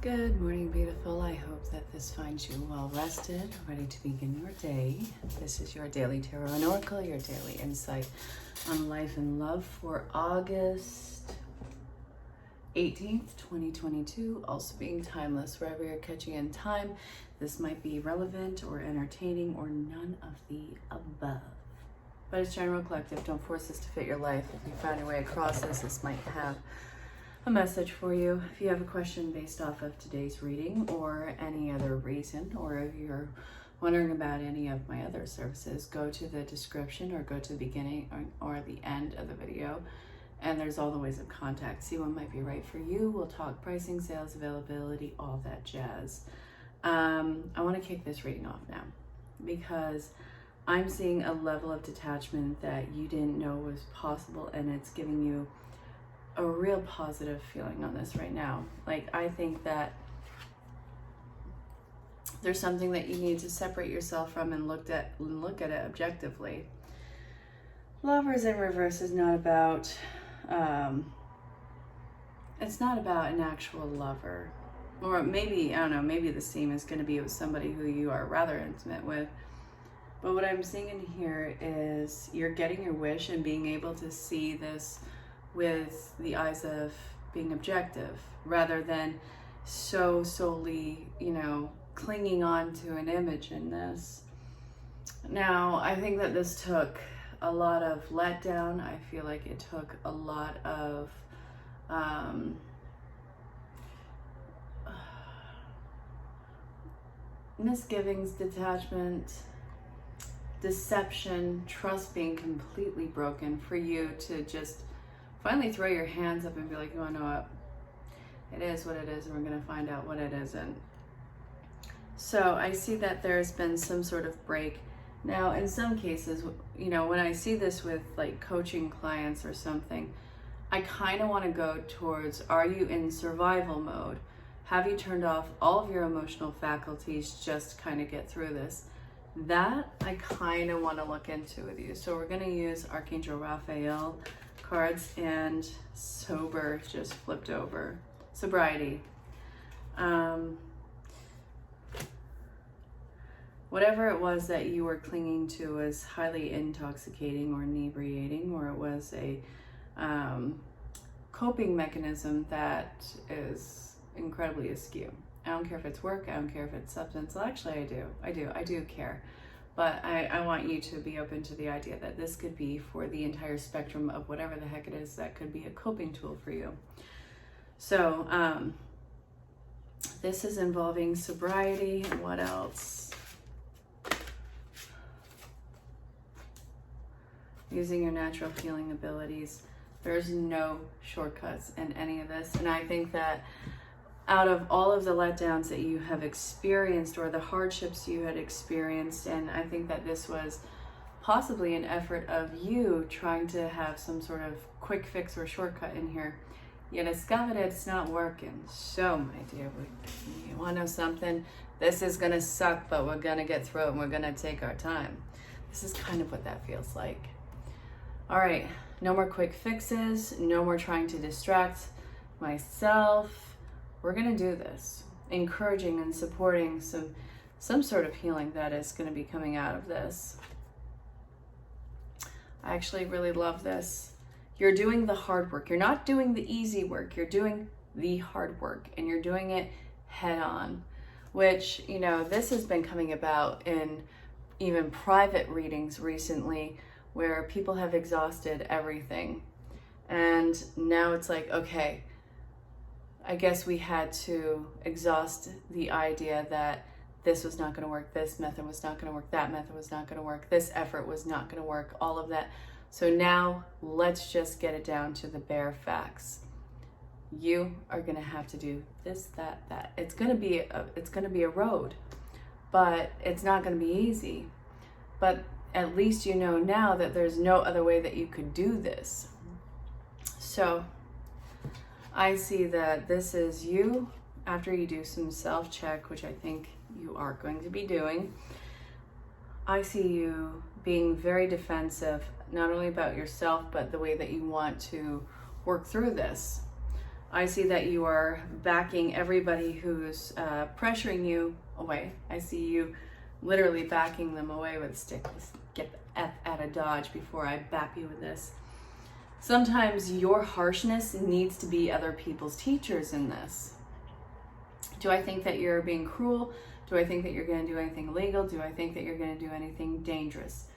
Good morning, beautiful. I hope that this finds you well rested, ready to begin your day. This is your daily tarot and oracle, your daily insight on life and love for August 18th, 2022. Also being timeless, wherever you're catching in time. This might be relevant or entertaining or none of the above. But it's general collective. Don't force this to fit your life. If you find your way across this might have a message for you. If you have a question based off of today's reading or any other reason, or if you're wondering about any of my other services, go to the description or go to the beginning or the end of the video, and there's all the ways of contact. See what might be right for you. We'll talk pricing, sales, availability, all that jazz. I want to kick this reading off now because I'm seeing a level of detachment that you didn't know was possible, and it's giving you a real positive feeling on this right now. Like, I think that there's something that you need to separate yourself from and look at it objectively. Lovers in reverse is not about it's not about an actual lover, or maybe, I don't know, maybe the same is going to be with somebody who you are rather intimate with. But what I'm seeing in here is you're getting your wish and being able to see this with the eyes of being objective rather than so solely, clinging on to an image in this. Now, I think that this took a lot of letdown. I feel like it took a lot of misgivings, detachment, deception, trust being completely broken for you to just finally throw your hands up and be like, you want to know what? It is what it is, and we're going to find out what it isn't. So I see that there's been some sort of break. Now, in some cases, when I see this with like coaching clients or something, I kind of want to go towards, are you in survival mode? Have you turned off all of your emotional faculties just to kind of get through this? That I kind of want to look into with you. So we're going to use Archangel Raphael cards and sober just flipped over. Sobriety. Whatever it was that you were clinging to was highly intoxicating or inebriating, or it was a coping mechanism that is incredibly askew. I don't care if it's work, I don't care if it's substance. Well, actually I do care. But I want you to be open to the idea that this could be for the entire spectrum of whatever the heck it is that could be a coping tool for you. So this is involving sobriety. What else? Using your natural healing abilities. There's no shortcuts in any of this. And I think that out of all of the letdowns that you have experienced or the hardships you had experienced, and I think that this was possibly an effort of you trying to have some sort of quick fix or shortcut in here, you discovered it's not working. So, my dear, you want to know something? This is going to suck, but we're going to get through it, and we're going to take our time. This is kind of what that feels like. All right, no more quick fixes, no more trying to distract myself. We're going to do this, encouraging and supporting some sort of healing that is going to be coming out of this. I actually really love this. You're doing the hard work. You're not doing the easy work. You're doing the hard work, and you're doing it head on, which, this has been coming about in even private readings recently where people have exhausted everything. And now it's like, okay, I guess we had to exhaust the idea that this was not going to work, this method was not going to work, that method was not going to work, this effort was not going to work, all of that. So now let's just get it down to the bare facts. You are going to have to do this, that. It's going to be a road, but it's not going to be easy. But at least you know now that there's no other way that you could do this. So I see that this is you after you do some self-check, which I think you are going to be doing. I see you being very defensive, not only about yourself, but the way that you want to work through this. I see that you are backing everybody who's pressuring you away. I see you literally backing them away with a stick. Get the F out of Dodge before I bap you with this. Sometimes your harshness needs to be other people's teachers in this. Do I think that you're being cruel? Do I think that you're going to do anything illegal? Do I think that you're going to do anything dangerous?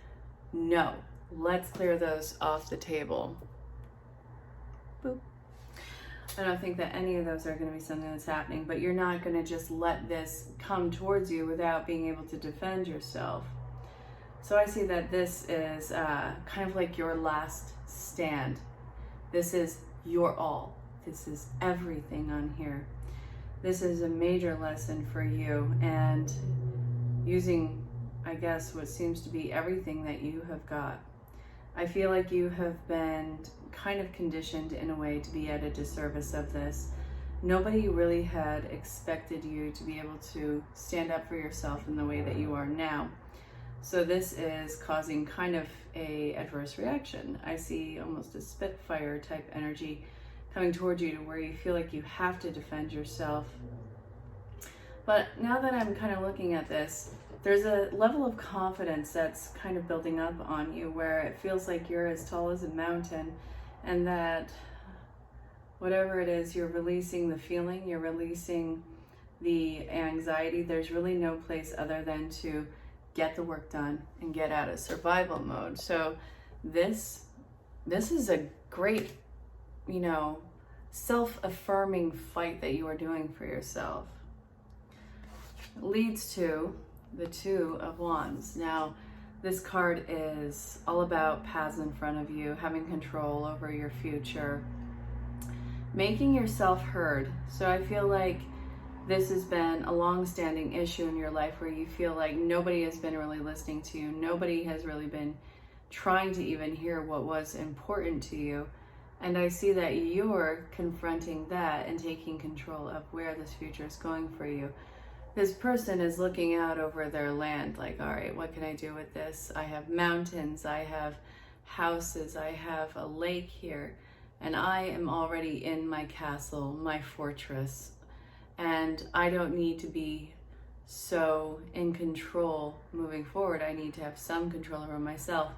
No. Let's clear those off the table. Boop. I don't think that any of those are going to be something that's happening, but you're not going to just let this come towards you without being able to defend yourself. So I see that this is kind of like your last stand. This is your all. This is everything on here. This is a major lesson for you, and using, I guess, what seems to be everything that you have got. I feel like you have been kind of conditioned in a way to be at a disservice of this. Nobody really had expected you to be able to stand up for yourself in the way that you are now. So this is causing kind of a adverse reaction. I see almost a Spitfire type energy coming towards you to where you feel like you have to defend yourself. But now that I'm kind of looking at this, there's a level of confidence that's kind of building up on you where it feels like you're as tall as a mountain, and that whatever it is, you're releasing the feeling, you're releasing the anxiety. There's really no place other than to get the work done and get out of survival mode. So this is a great, self-affirming fight that you are doing for yourself. It leads to the Two of Wands. Now, this card is all about paths in front of you, having control over your future, making yourself heard. So I feel like this has been a long-standing issue in your life where you feel like nobody has been really listening to you. Nobody has really been trying to even hear what was important to you. And I see that you're confronting that and taking control of where this future is going for you. This person is looking out over their land like, all right, what can I do with this? I have mountains, I have houses, I have a lake here, and I am already in my castle, my fortress, and I don't need to be so in control moving forward. I need to have some control over myself,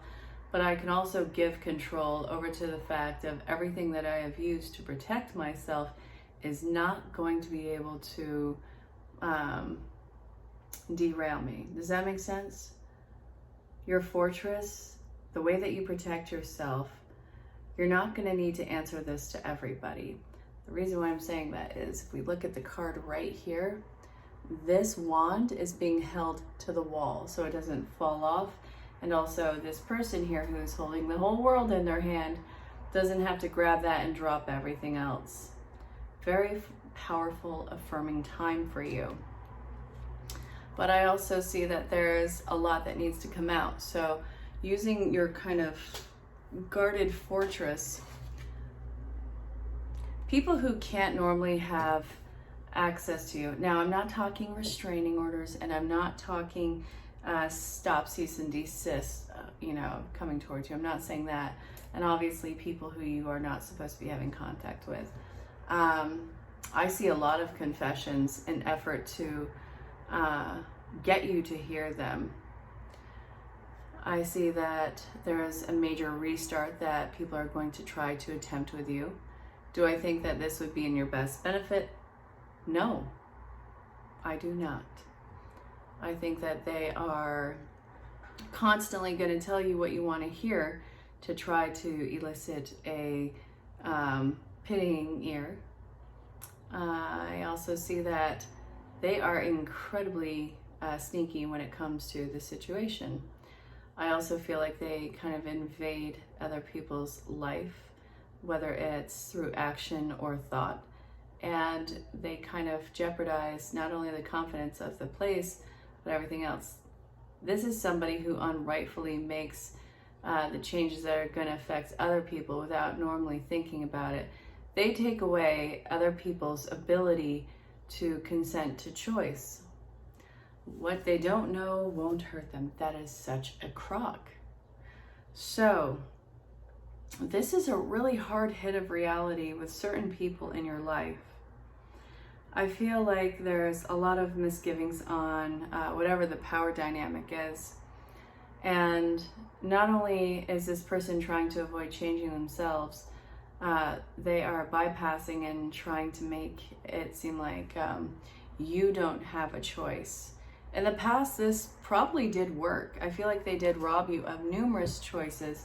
but I can also give control over to the fact of everything that I have used to protect myself is not going to be able to derail me. Does that make sense? Your fortress, the way that you protect yourself, you're not going to need to answer this to everybody. The reason why I'm saying that is if we look at the card right here, this wand is being held to the wall so it doesn't fall off. And also this person here who's holding the whole world in their hand doesn't have to grab that and drop everything else. Very powerful, affirming time for you. But I also see that there's a lot that needs to come out. So using your kind of guarded fortress, people who can't normally have access to you. Now, I'm not talking restraining orders, and I'm not talking stop, cease, and desist, coming towards you. I'm not saying that. And obviously people who you are not supposed to be having contact with. I see a lot of confessions in effort to get you to hear them. I see that there is a major restart that people are going to try to attempt with you. Do I think that this would be in your best benefit? No, I do not. I think that they are constantly going to tell you what you want to hear to try to elicit a pitying ear. I also see that they are incredibly sneaky when it comes to the situation. I also feel like they kind of invade other people's life, whether it's through action or thought, and they kind of jeopardize not only the confidence of the place, but everything else. This is somebody who unrightfully makes the changes that are going to affect other people without normally thinking about it. They take away other people's ability to consent to choice. What they don't know won't hurt them. That is such a crock. So, this is a really hard hit of reality with certain people in your life. I feel like there's a lot of misgivings on whatever the power dynamic is. And not only is this person trying to avoid changing themselves, they are bypassing and trying to make it seem like you don't have a choice. In the past, this probably did work. I feel like they did rob you of numerous choices.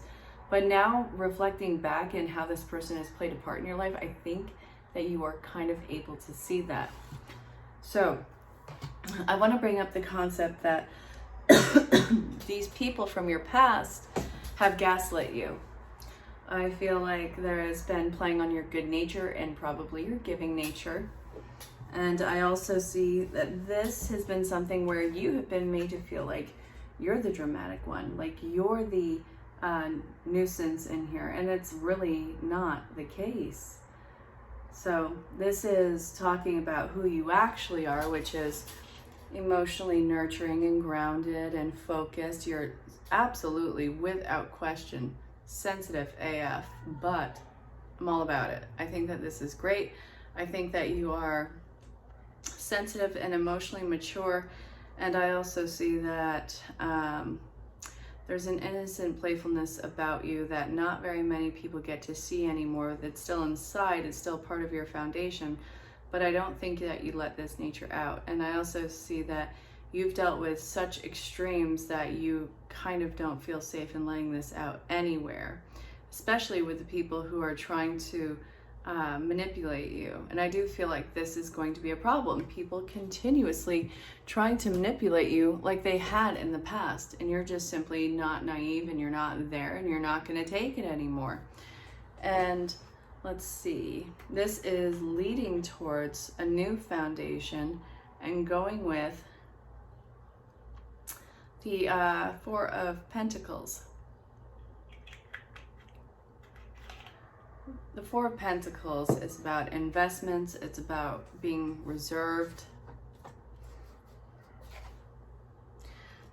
But now, reflecting back in how this person has played a part in your life, I think that you are kind of able to see that. So, I want to bring up the concept that these people from your past have gaslit you. I feel like there has been playing on your good nature and probably your giving nature. And I also see that this has been something where you have been made to feel like you're the dramatic one, like you're the nuisance in here, and it's really not the case. So this is talking about who you actually are, which is emotionally nurturing and grounded and focused. You're absolutely, without question, sensitive AF, but I'm all about it. I think that this is great. I think that you are sensitive and emotionally mature, and I also see that there's an innocent playfulness about you that not very many people get to see anymore. That's still inside, it's still part of your foundation, but I don't think that you let this nature out. And I also see that you've dealt with such extremes that you kind of don't feel safe in letting this out anywhere, especially with the people who are trying to manipulate you. And I do feel like this is going to be a problem. People continuously trying to manipulate you like they had in the past, and you're just simply not naive, and you're not there, and you're not going to take it anymore. And let's see, this is leading towards a new foundation and going with the Four of Pentacles. The Four of Pentacles is about investments. It's about being reserved.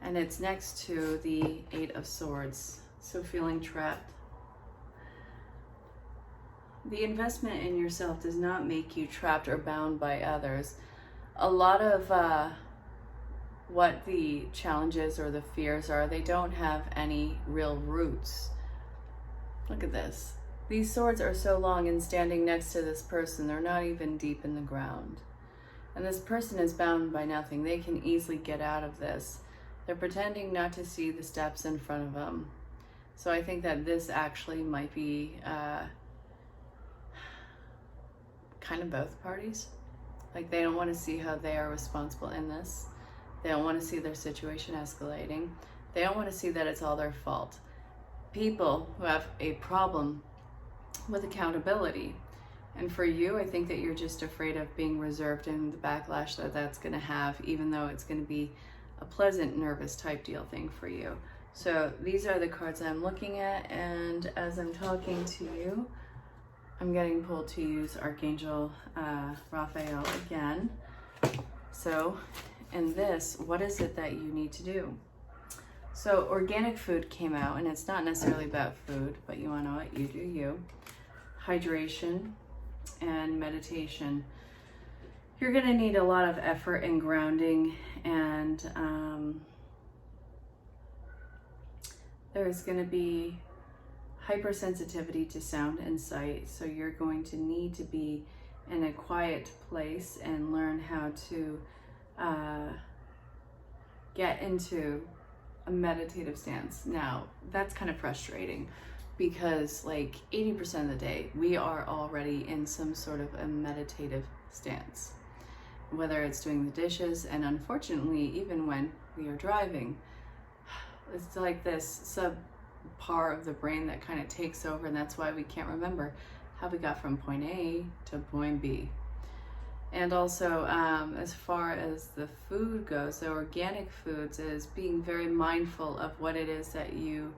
And it's next to the Eight of Swords. So feeling trapped. The investment in yourself does not make you trapped or bound by others. A lot of what the challenges or the fears are, they don't have any real roots. Look at this. These swords are so long and standing next to this person, they're not even deep in the ground. And this person is bound by nothing. They can easily get out of this. They're pretending not to see the steps in front of them. So I think that this actually might be kind of both parties. Like they don't want to see how they are responsible in this. They don't want to see their situation escalating. They don't want to see that it's all their fault. People who have a problem with accountability. And for you, I think that you're just afraid of being reserved and the backlash that that's going to have, even though it's going to be a pleasant, nervous type deal thing for you. So these are the cards I'm looking at, and as I'm talking to you, I'm getting pulled to use Archangel Raphael again. So in this, what is it that you need to do? So organic food came out, and it's not necessarily about food, but you want to know what? You do you. Hydration and meditation. You're going to need a lot of effort and grounding, and there's going to be hypersensitivity to sound and sight. So you're going to need to be in a quiet place and learn how to get into a meditative stance. Now, that's kind of frustrating because like 80% of the day, we are already in some sort of a meditative stance, whether it's doing the dishes, and unfortunately, even when we are driving, it's like this subpart of the brain that kind of takes over, and that's why we can't remember how we got from point A to point B. And also, as far as the food goes, the organic foods is being very mindful of what it is that you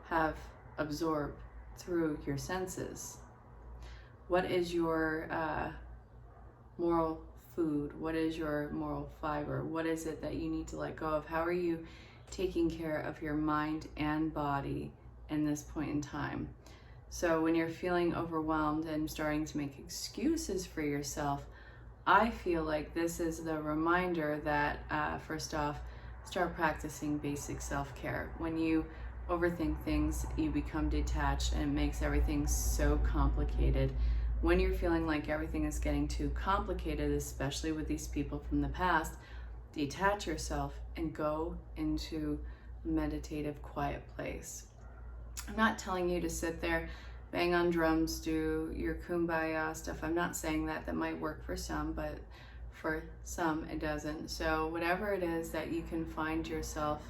have absorbed through your senses. What is your moral food? What is your moral fiber? What is it that you need to let go of? How are you taking care of your mind and body in this point in time? So when you're feeling overwhelmed and starting to make excuses for yourself, I feel like this is the reminder that first off, start practicing basic self-care. When you overthink things, you become detached and it makes everything so complicated. When you're feeling like everything is getting too complicated, especially with these people from the past, detach yourself and go into a meditative, quiet place. I'm not telling you to sit there, bang on drums, do your kumbaya stuff. I'm not saying that. That might work for some, but for some it doesn't. So whatever it is that you can find yourself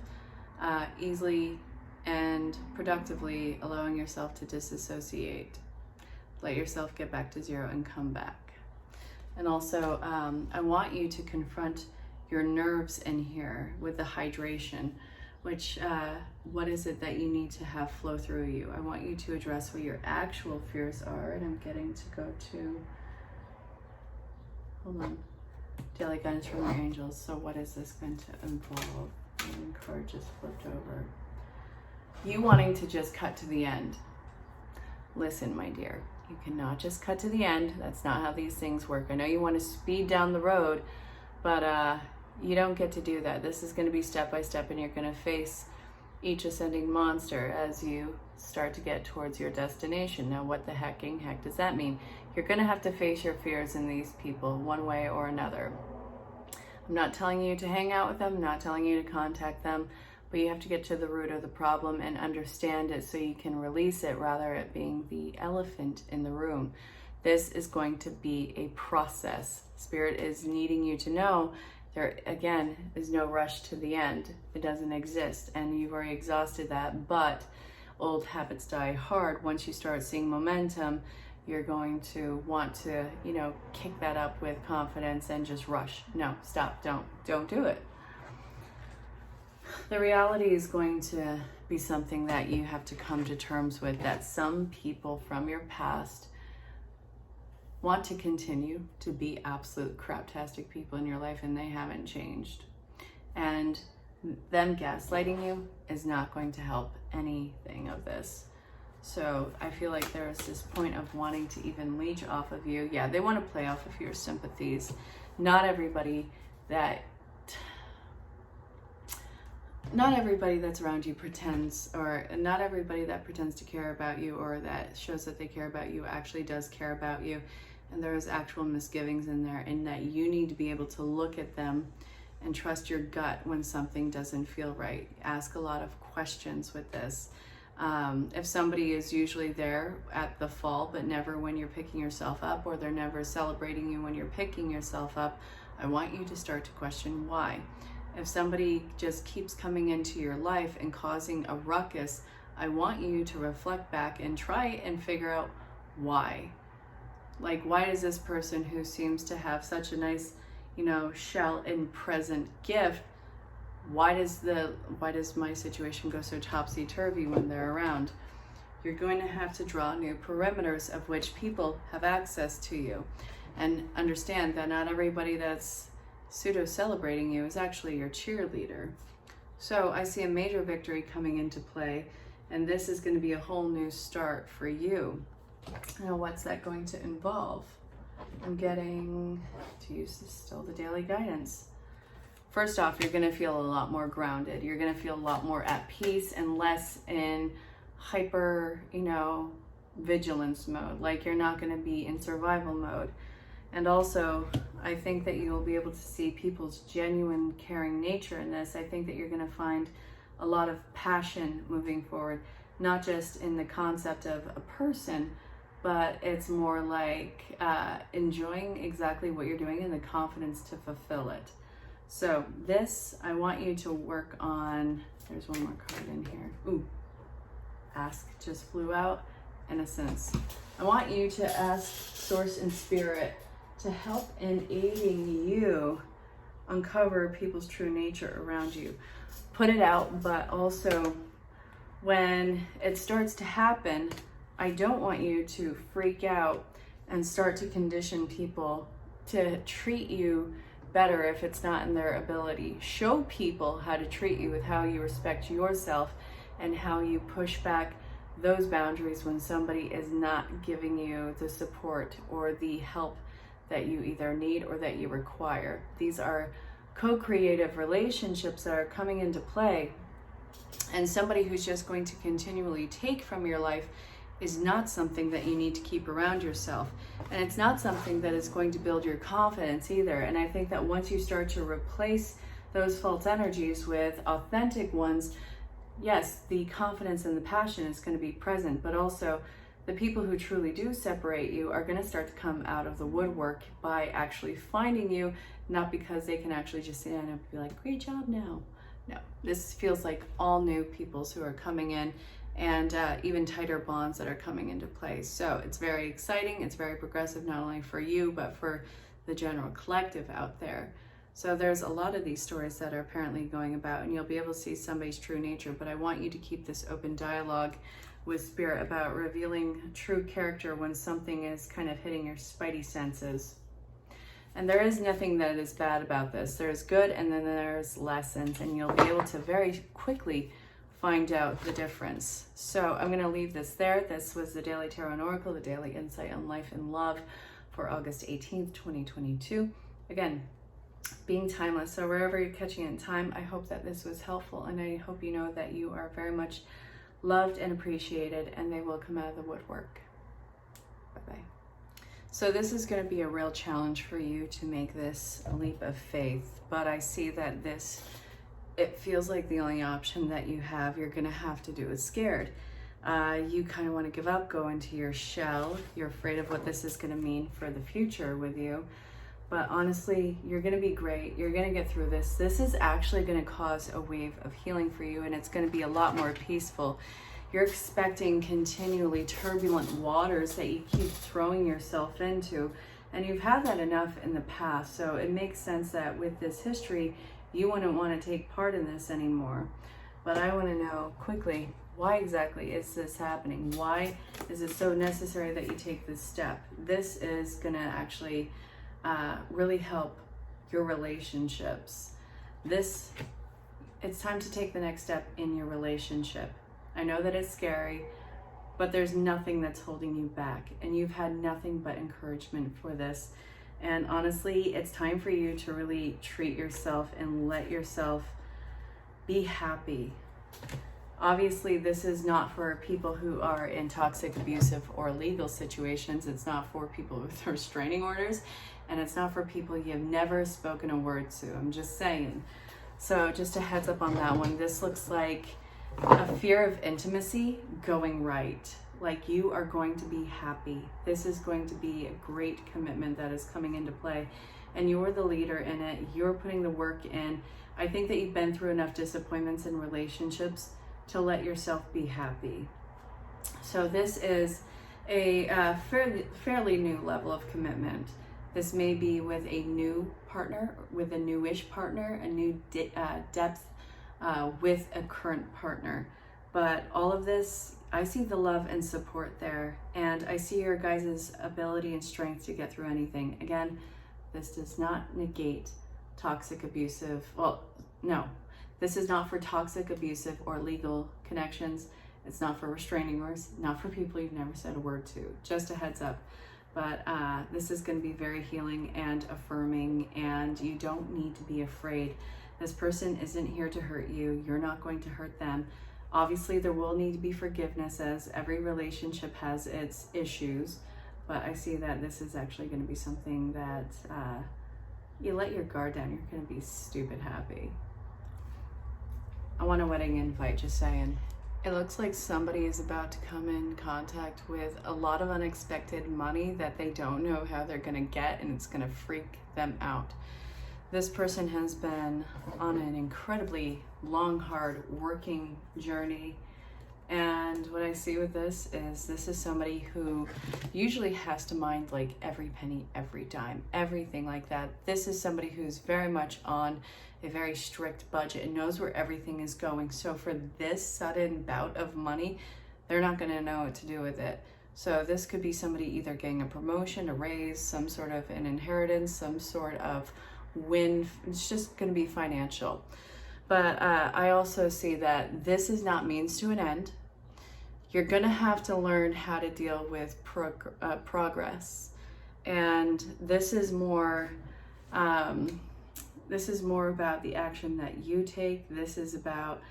easily and productively allowing yourself to disassociate. Let yourself get back to zero and come back. And also, I want you to confront your nerves in here with the hydration, which, what is it that you need to have flow through you? I want you to address what your actual fears are, and I'm getting to go to, hold on, daily guidance from your angels. So what is this going to involve? And the card just flipped over. You wanting to just cut to the end. Listen, my dear, you cannot just cut to the end. That's not how these things work. I know you want to speed down the road, but you don't get to do that. This is going to be step by step, and you're going to face each ascending monster as you start to get towards your destination. Now, what the heck does that mean? You're going to have to face your fears in these people one way or another. I'm not telling you to hang out with them, I'm not telling you to contact them, but you have to get to the root of the problem and understand it so you can release it, rather it being the elephant in the room. This is going to be a process. Spirit is needing you to know there, again, is no rush to the end. It doesn't exist, and you've already exhausted that, but old habits die hard. Once you start seeing momentum, you're going to want to, kick that up with confidence and just rush. No, stop, don't do it. The reality is going to be something that you have to come to terms with, that some people from your past want to continue to be absolute craptastic people in your life, and they haven't changed. And them gaslighting you is not going to help anything of this. So I feel like there is this point of wanting to even leech off of you. Yeah, they want to play off of your sympathies. Not everybody that's around you pretends, or not everybody that pretends to care about you or that shows that they care about you actually does care about you. And there is actual misgivings in there, and that you need to be able to look at them and trust your gut when something doesn't feel right. Ask a lot of questions with this. If somebody is usually there at the fall, but never when you're picking yourself up, or they're never celebrating you when you're picking yourself up, I want you to start to question why. If somebody just keeps coming into your life and causing a ruckus, I want you to reflect back and try and figure out why. Like, why does this person who seems to have such a nice, shell and present gift, why does my situation go so topsy-turvy when they're around? You're going to have to draw new perimeters of which people have access to you, and understand that not everybody that's pseudo-celebrating you is actually your cheerleader. So I see a major victory coming into play, and this is going to be a whole new start for you. Now, what's that going to involve? I'm getting to use still the daily guidance. First off, you're going to feel a lot more grounded. You're going to feel a lot more at peace and less in hyper, vigilance mode. Like, you're not going to be in survival mode. And also, I think that you will be able to see people's genuine caring nature in this. I think that you're going to find a lot of passion moving forward, not just in the concept of a person, but it's more like enjoying exactly what you're doing and the confidence to fulfill it. So this, I want you to work on, there's one more card in here. Ooh, ask just flew out, innocence. I want you to ask Source and Spirit to help in aiding you uncover people's true nature around you. Put it out, but also when it starts to happen, I don't want you to freak out and start to condition people to treat you better if it's not in their ability. Show people how to treat you with how you respect yourself and how you push back those boundaries when somebody is not giving you the support or the help that you either need or that you require. These are co-creative relationships that are coming into play, and somebody who's just going to continually take from your life is not something that you need to keep around yourself. And it's not something that is going to build your confidence either. And I think that once you start to replace those false energies with authentic ones, yes, the confidence and the passion is going to be present, but also the people who truly do separate you are going to start to come out of the woodwork by actually finding you, not because they can actually just stand up and be like, great job now. No, this feels like all new peoples who are coming in, and even tighter bonds that are coming into play. So it's very exciting. It's very progressive, not only for you, but for the general collective out there. So there's a lot of these stories that are apparently going about, and you'll be able to see somebody's true nature, but I want you to keep this open dialogue with Spirit about revealing true character when something is kind of hitting your spidey senses. And there is nothing that is bad about this. There's good, and then there's lessons, and you'll be able to very quickly find out the difference. So I'm going to leave this there. This was the Daily Tarot and Oracle, the daily insight on life and love for August 18th, 2022. Again, being timeless. So wherever you're catching it in time, I hope that this was helpful, and I hope you know that you are very much loved and appreciated, and they will come out of the woodwork. Bye-bye. So this is going to be a real challenge for you to make this leap of faith, but I see that it feels like the only option that you have. You're going to have to do it scared. You kind of want to give up, go into your shell. You're afraid of what this is going to mean for the future with you. But honestly, you're going to be great. You're going to get through this. This is actually going to cause a wave of healing for you, and it's going to be a lot more peaceful. You're expecting continually turbulent waters that you keep throwing yourself into, and you've had that enough in the past. So it makes sense that with this history, you wouldn't want to take part in this anymore. But I want to know quickly, why exactly is this happening? Why is it so necessary that you take this step? This is going to actually really help your relationships. It's time to take the next step in your relationship. I know that it's scary, but there's nothing that's holding you back, and you've had nothing but encouragement for this. And honestly, it's time for you to really treat yourself and let yourself be happy. Obviously, this is not for people who are in toxic, abusive, or legal situations. It's not for people with restraining orders, and it's not for people you have never spoken a word to. I'm just saying. So just a heads up on that one. This looks like a fear of intimacy going right. Like you are going to be happy. This is going to be a great commitment that is coming into play, and you're the leader in it. You're putting the work in. I think that you've been through enough disappointments in relationships to let yourself be happy. So this is a fairly new level of commitment. This may be with a new partner, with a newish partner, a new depth with a current partner. But all of this, I see the love and support there, and I see your guys' ability and strength to get through anything. Again, this does not negate toxic, abusive, this is not for toxic, abusive, or legal connections. It's not for restraining orders, not for people you've never said a word to. Just a heads up. But this is going to be very healing and affirming, and you don't need to be afraid. This person isn't here to hurt you. You're not going to hurt them. Obviously, there will need to be forgiveness, as every relationship has its issues. But I see that this is actually going to be something that you let your guard down. You're going to be stupid happy. I want a wedding invite, just saying. It looks like somebody is about to come in contact with a lot of unexpected money that they don't know how they're going to get, and it's going to freak them out. This person has been on an incredibly long, hard working journey. And what I see with this is somebody who usually has to mind like every penny, every dime, everything like that. This is somebody who's very much on a very strict budget and knows where everything is going. So for this sudden bout of money, they're not going to know what to do with it. So this could be somebody either getting a promotion, a raise, some sort of an inheritance, some sort of win. It's just going to be financial. But I also see that this is not means to an end. you're gonna have to learn how to deal with progress. And this is more about the action that you take. This is about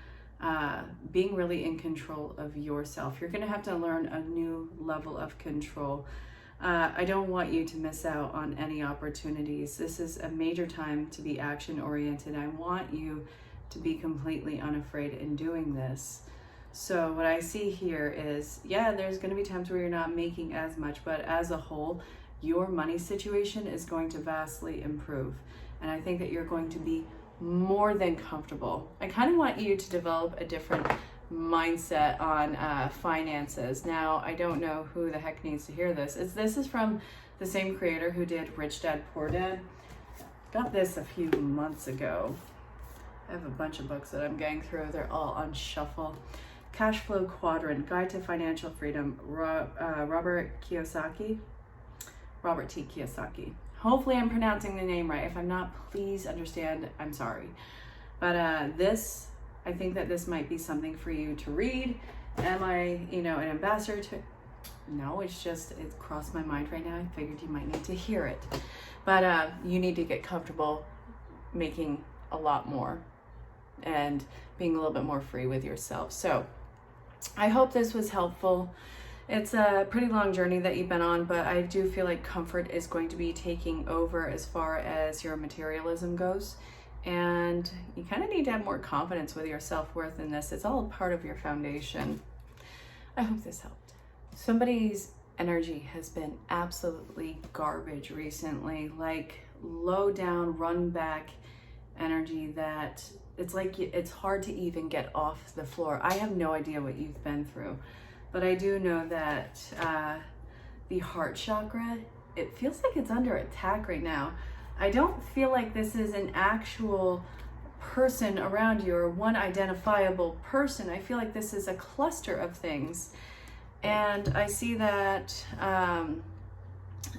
being really in control of yourself. You're gonna have to learn a new level of control. I don't want you to miss out on any opportunities. This is a major time to be action oriented. I want you to be completely unafraid in doing this. So what I see here is, yeah, there's going to be times where you're not making as much, but as a whole, your money situation is going to vastly improve. And I think that you're going to be more than comfortable. I kind of want you to develop a different mindset on finances. Now, I don't know who the heck needs to hear this. This is from the same creator who did Rich Dad Poor Dad. Got this a few months ago. I have a bunch of books that I'm going through. They're all on shuffle. Cash Flow Quadrant, Guide to Financial Freedom, Robert T. Kiyosaki. Hopefully I'm pronouncing the name right. If I'm not, please understand, I'm sorry. But I think that this might be something for you to read. Am I, an ambassador to? No, it crossed my mind right now. I figured you might need to hear it. But you need to get comfortable making a lot more and being a little bit more free with yourself. So I hope this was helpful. It's a pretty long journey that you've been on, but I do feel like comfort is going to be taking over as far as your materialism goes. And you kind of need to have more confidence with your self-worth in this. It's all part of your foundation. I hope this helped. Somebody's energy has been absolutely garbage recently, like low down, run back energy that it's like it's hard to even get off the floor. I have no idea what you've been through, but I do know that the heart chakra, it feels like it's under attack right now. I don't feel like this is an actual person around you or one identifiable person. I feel like this is a cluster of things. And I see that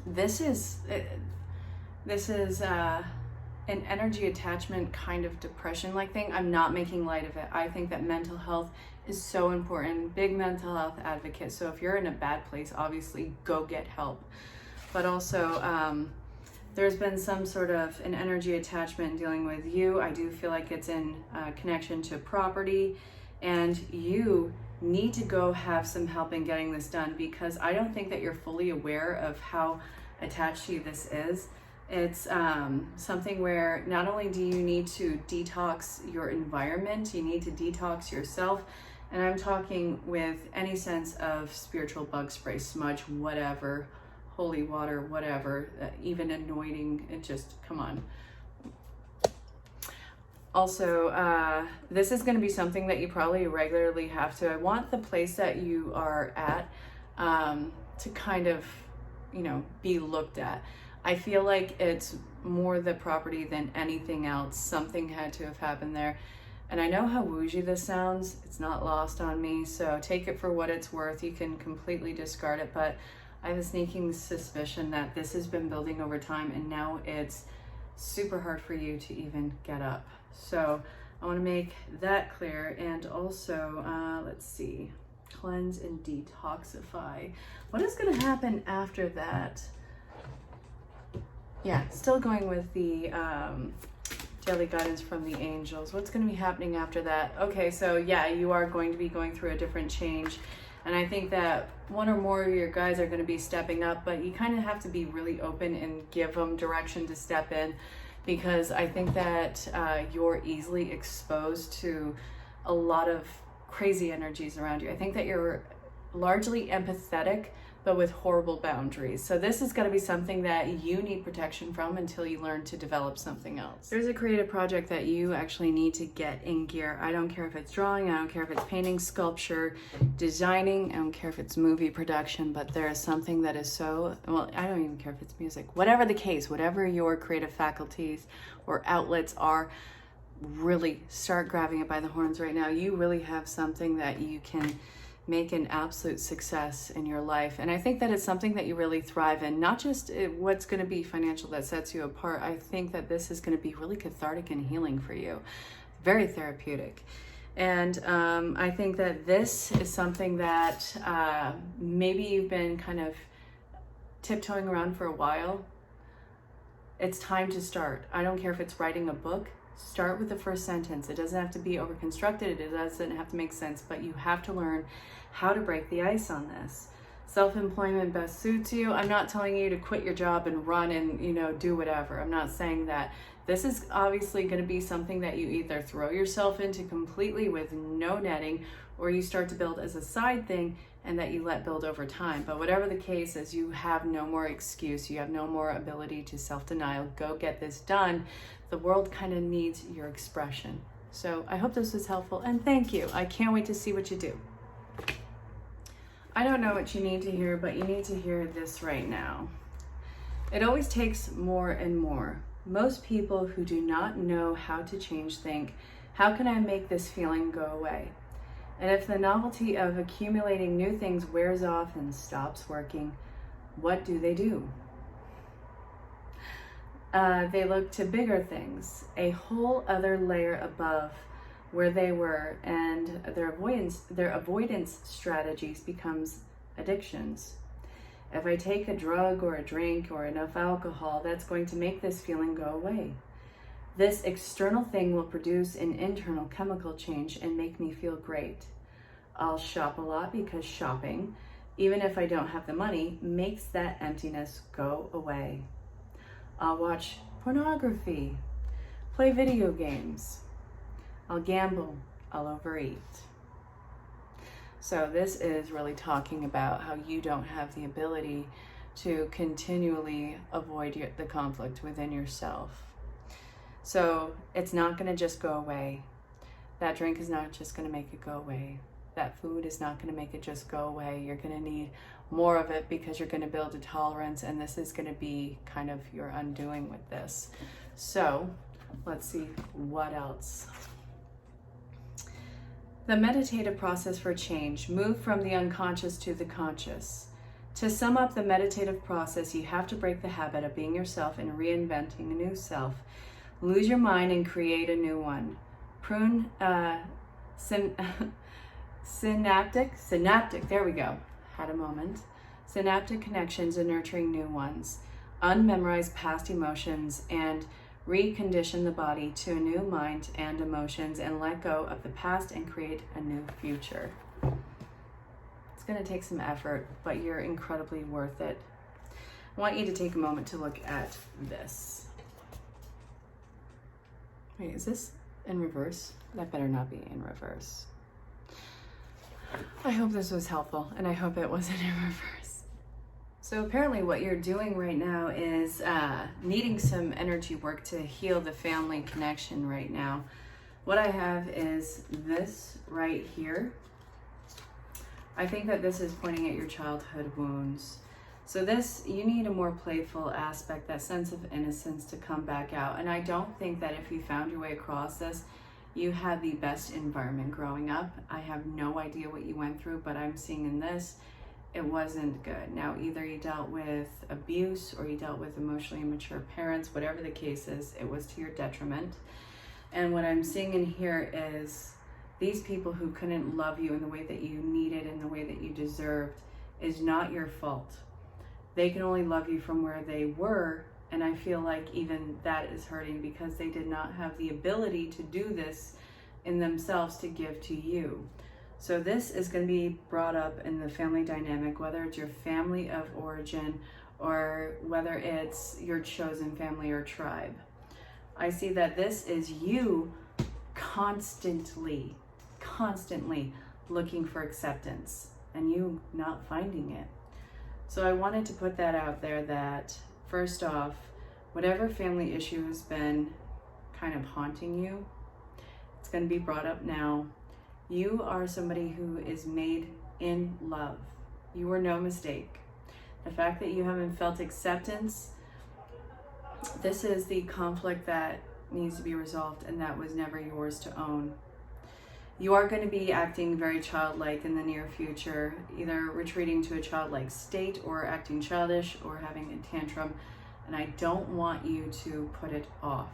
this is an energy attachment kind of depression like thing. I'm not making light of it. I think that mental health is so important. Big mental health advocate. So if you're in a bad place, obviously go get help. But also there's been some sort of an energy attachment dealing with you. I do feel like it's in connection to property, and you need to go have some help in getting this done, because I don't think that you're fully aware of how attached to you this is. It's something where not only do you need to detox your environment, you need to detox yourself. And I'm talking with any sense of spiritual bug spray, smudge, whatever, holy water, whatever, even anointing, it just, come on. Also, this is going to be something that you probably regularly have to. I want the place that you are at to kind of, be looked at. I feel like it's more the property than anything else. Something had to have happened there. And I know how woozy this sounds. It's not lost on me, so take it for what it's worth. You can completely discard it, but I have a sneaking suspicion that this has been building over time, and now it's super hard for you to even get up. So I want to make that clear. And also, let's see, cleanse and detoxify. What is going to happen after that? Yeah, still going with the daily guidance from the angels. What's going to be happening after that? Okay, so yeah, you are going to be going through a different change. And I think that one or more of your guys are going to be stepping up, but you kind of have to be really open and give them direction to step in, because I think that you're easily exposed to a lot of crazy energies around you. I think that you're largely empathetic, but with horrible boundaries. So this is going to be something that you need protection from until you learn to develop something else. There's a creative project that you actually need to get in gear. I don't care if it's drawing, I don't care if it's painting, sculpture, designing, I don't care if it's movie production, but there is something that is so, well, I don't even care if it's music. Whatever the case, whatever your creative faculties or outlets are, really start grabbing it by the horns right now. You really have something that you can make an absolute success in your life. And I think that it's something that you really thrive in, not just what's going to be financial that sets you apart. I think that this is going to be really cathartic and healing for you, very therapeutic. And I think that this is something that maybe you've been kind of tiptoeing around for a while. It's time to start. I don't care if it's writing a book. Start with the first sentence. It doesn't have to be overconstructed. It doesn't have to make sense, but you have to learn how to break the ice on this. Self-employment best suits you. I'm not telling you to quit your job and run and, do whatever. I'm not saying that. This is obviously going to be something that you either throw yourself into completely with no netting, or you start to build as a side thing and that you let build over time. But whatever the case is, you have no more excuse. You have no more ability to self-denial. Go get this done. The world kind of needs your expression. So I hope this was helpful, and thank you. I can't wait to see what you do. I don't know what you need to hear, but you need to hear this right now. It always takes more and more. Most people who do not know how to change think, how can I make this feeling go away? And if the novelty of accumulating new things wears off and stops working, what do? They look to bigger things, a whole other layer above where they were, and their avoidance strategies becomes addictions. If I take a drug or a drink or enough alcohol, that's going to make this feeling go away. This external thing will produce an internal chemical change and make me feel great. I'll shop a lot because shopping, even if I don't have the money, makes that emptiness go away. I'll watch pornography, play video games. I'll gamble, I'll overeat. So this is really talking about how you don't have the ability to continually avoid the conflict within yourself. So it's not going to just go away. That drink is not just going to make it go away. That food is not going to make it just go away. You're going to need more of it because you're going to build a tolerance, and this is going to be kind of your undoing with this. So let's see what else. The meditative process for change. Move from the unconscious to the conscious. To sum up the meditative process, you have to break the habit of being yourself and reinventing a new self. Lose your mind and create a new one. Prune synaptic, there we go. Had a moment. Synaptic connections and nurturing new ones. Unmemorize past emotions and recondition the body to a new mind and emotions, and let go of the past and create a new future. It's going to take some effort, but you're incredibly worth it. I want you to take a moment to look at this. Wait, is this in reverse? That better not be in reverse. I hope this was helpful, and I hope it wasn't in reverse. So apparently what you're doing right now is needing some energy work to heal the family connection right now. What I have is this right here. I think that this is pointing at your childhood wounds. So this, you need a more playful aspect, that sense of innocence to come back out. And I don't think that if you found your way across this, you had the best environment growing up. I have no idea what you went through, but I'm seeing in this, it wasn't good. Now, either you dealt with abuse or you dealt with emotionally immature parents, whatever the case is, it was to your detriment. And what I'm seeing in here is these people who couldn't love you in the way that you needed, in the way that you deserved, is not your fault. They can only love you from where they were, and I feel like even that is hurting because they did not have the ability to do this in themselves to give to you. So this is going to be brought up in the family dynamic, whether it's your family of origin or whether it's your chosen family or tribe. I see that this is you constantly looking for acceptance and you not finding it. So I wanted to put that out there that, first off, whatever family issue has been kind of haunting you, it's going to be brought up now. You are somebody who is made in love. You are no mistake. The fact that you haven't felt acceptance, this is the conflict that needs to be resolved, and that was never yours to own. You are going to be acting very childlike in the near future, either retreating to a childlike state or acting childish or having a tantrum, and I don't want you to put it off.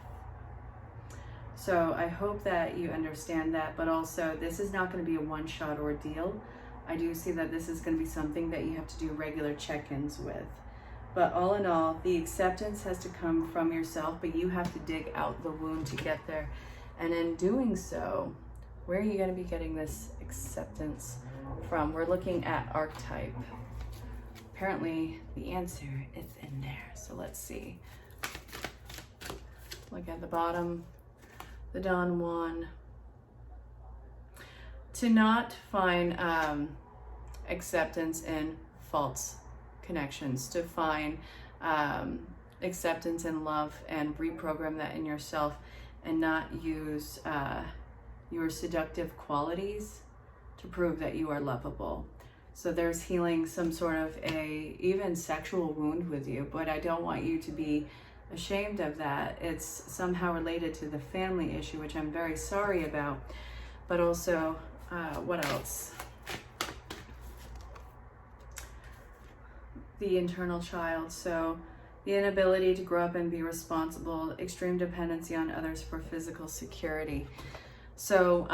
So I hope that you understand that, but also this is not going to be a one-shot ordeal. I do see that this is going to be something that you have to do regular check-ins with. But all in all, the acceptance has to come from yourself, but you have to dig out the wound to get there. And in doing so, where are you going to be getting this acceptance from? We're looking at archetype. Apparently, the answer is in there. So let's see. Look at the bottom, the Don Juan. To not find acceptance in false connections, to find acceptance in love and reprogram that in yourself, and not use your seductive qualities to prove that you are lovable. So there's healing some sort of a even sexual wound with you, but I don't want you to be ashamed of that. It's somehow related to the family issue, which I'm very sorry about. But also, what else? The internal child. So the inability to grow up and be responsible, extreme dependency on others for physical security. So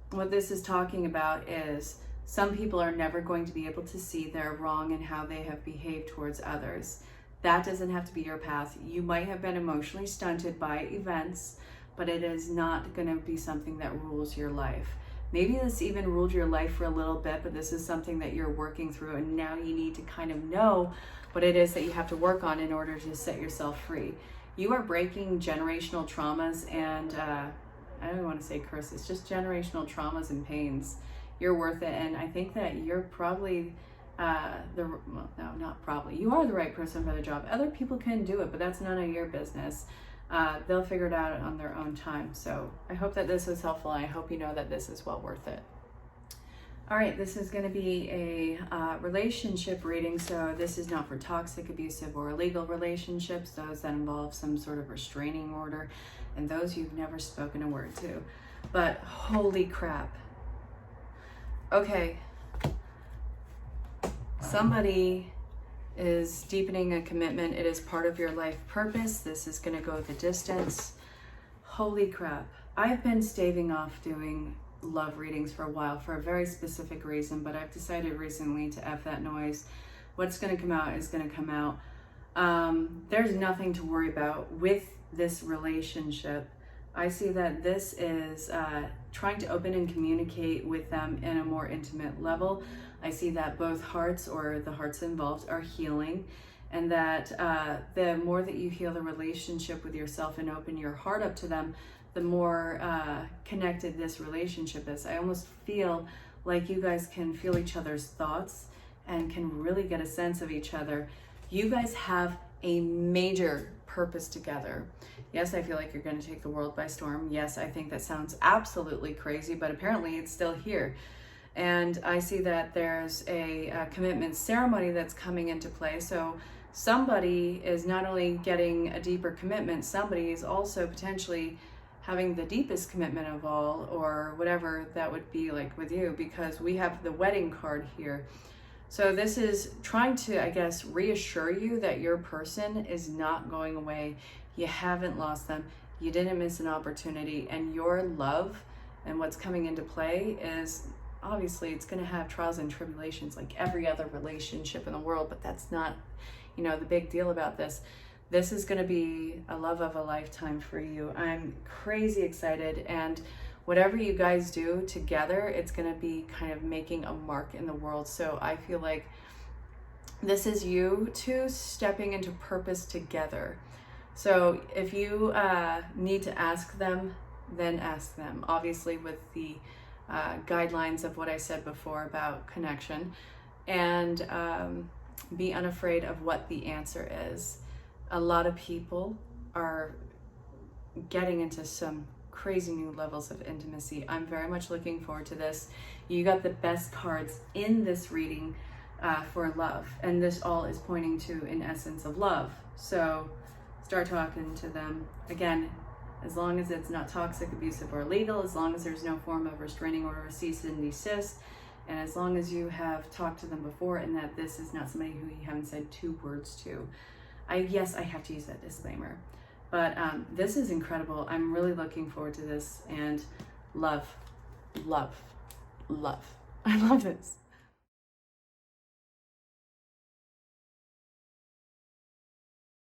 what this is talking about is some people are never going to be able to see their wrong and how they have behaved towards others. That doesn't have to be your path. You might have been emotionally stunted by events, but it is not going to be something that rules your life. Maybe this even ruled your life for a little bit, but this is something that you're working through, and now you need to kind of know what it is that you have to work on in order to set yourself free. You are breaking generational traumas and I don't want to say curses, just generational traumas and pains. You're worth it, and I think that you're probably you are the right person for the job. Other people can do it, but that's none of your business. They'll figure it out on their own time. So I hope that this was helpful. I hope you know that this is well worth it. All right, this is going to be a relationship reading. So this is not for toxic, abusive, or illegal relationships, those that involve some sort of restraining order, and those you've never spoken a word to. But holy crap. Okay. Somebody is deepening a commitment. It is part of your life purpose. This is going to go the distance. Holy crap. I've been staving off doing love readings for a while for a very specific reason, but I've decided recently to F that noise. What's going to come out is going to come out. There's nothing to worry about with this relationship. I see that this is trying to open and communicate with them in a more intimate level. I see that both hearts, or the hearts involved, are healing, and that the more that you heal the relationship with yourself and open your heart up to them, the more connected this relationship is. I almost feel like you guys can feel each other's thoughts and can really get a sense of each other. You guys have a major purpose together. Yes, I feel like you're going to take the world by storm. Yes, I think that sounds absolutely crazy, but apparently it's still here. And I see that there's a commitment ceremony that's coming into play. So somebody is not only getting a deeper commitment, somebody is also potentially having the deepest commitment of all, or whatever that would be like with you, because we have the wedding card here. So this is trying to, I guess, reassure you that your person is not going away. You haven't lost them. You didn't miss an opportunity, and your love and what's coming into play is, obviously, it's going to have trials and tribulations like every other relationship in the world, but that's not, the big deal about this. This is going to be a love of a lifetime for you. I'm crazy excited, and whatever you guys do together, it's going to be kind of making a mark in the world. So I feel like this is you two stepping into purpose together. So if you need to ask them, then ask them, obviously with the guidelines of what I said before about connection, and be unafraid of what the answer is. A lot of people are getting into some crazy new levels of intimacy. I'm very much looking forward to this. You got the best cards in this reading for love, and this all is pointing to an essence of love. So start talking to them. Again, as long as it's not toxic, abusive, or illegal, as long as there's no form of restraining order or cease and desist, and as long as you have talked to them before and that this is not somebody who you haven't said two words to. Yes, I have to use that disclaimer. But this is incredible. I'm really looking forward to this, and love, love, love. I love this.